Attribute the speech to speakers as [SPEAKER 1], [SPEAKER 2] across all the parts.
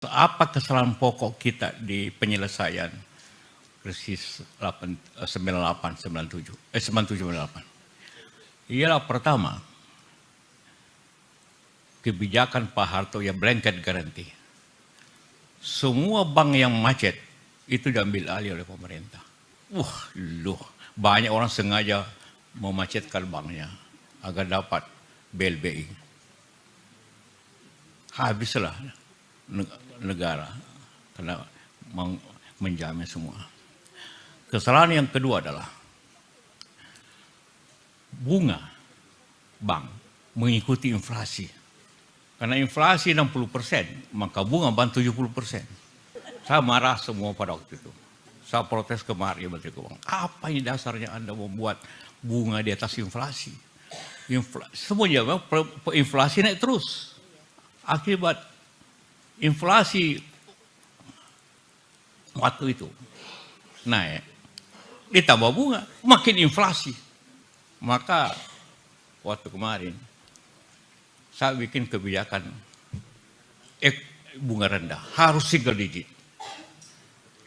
[SPEAKER 1] Apa kesalahan pokok kita di penyelesaian krisis 97-98? Ialah pertama, kebijakan Pak Harto ya blanket guarantee. Semua bank yang macet itu diambil alih oleh pemerintah. Banyak orang sengaja memacetkan banknya agar dapat BLBI. Habislah negara karena menjamin semua. Kesalahan yang kedua adalah bunga bank mengikuti inflasi. Karena inflasi 60%, maka bunga bank 70%. Saya marah semua pada waktu itu. Saya protes kemarin Menteri Keuangan. Apa ini dasarnya Anda membuat bunga di atas inflasi? Semuanya inflasi naik terus. Akibat inflasi waktu itu naik, ditambah bunga, makin inflasi. Maka waktu kemarin saya bikin kebijakan bunga rendah, harus single digit.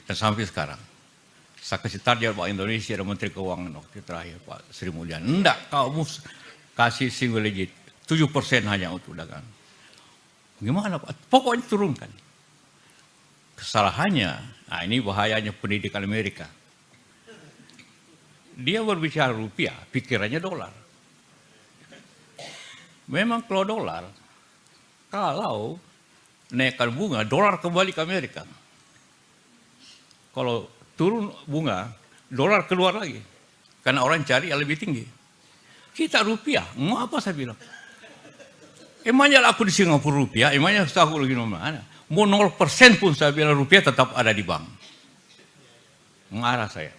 [SPEAKER 1] Dan sampai sekarang saya kasih target Bank Indonesia dan Menteri Keuangan waktu terakhir Pak Sri Mulyani, enggak, kamu kasih single digit, 7% hanya untuk dagang. Gimana Pak? Pokoknya turunkan. Kesalahannya, nah ini bahayanya pendidikan Amerika. Dia berbicara rupiah, pikirannya dolar. Memang kalau dolar, kalau naikkan bunga, dolar kembali ke Amerika. Kalau turun bunga, dolar keluar lagi. Karena orang cari yang lebih tinggi. Kita rupiah, mau apa saya bilang? Emangnya aku di Singapura rupiah, emangnya aku lagi mana? Mau 0% pun saya bilang rupiah tetap ada di bank. Mengarah saya.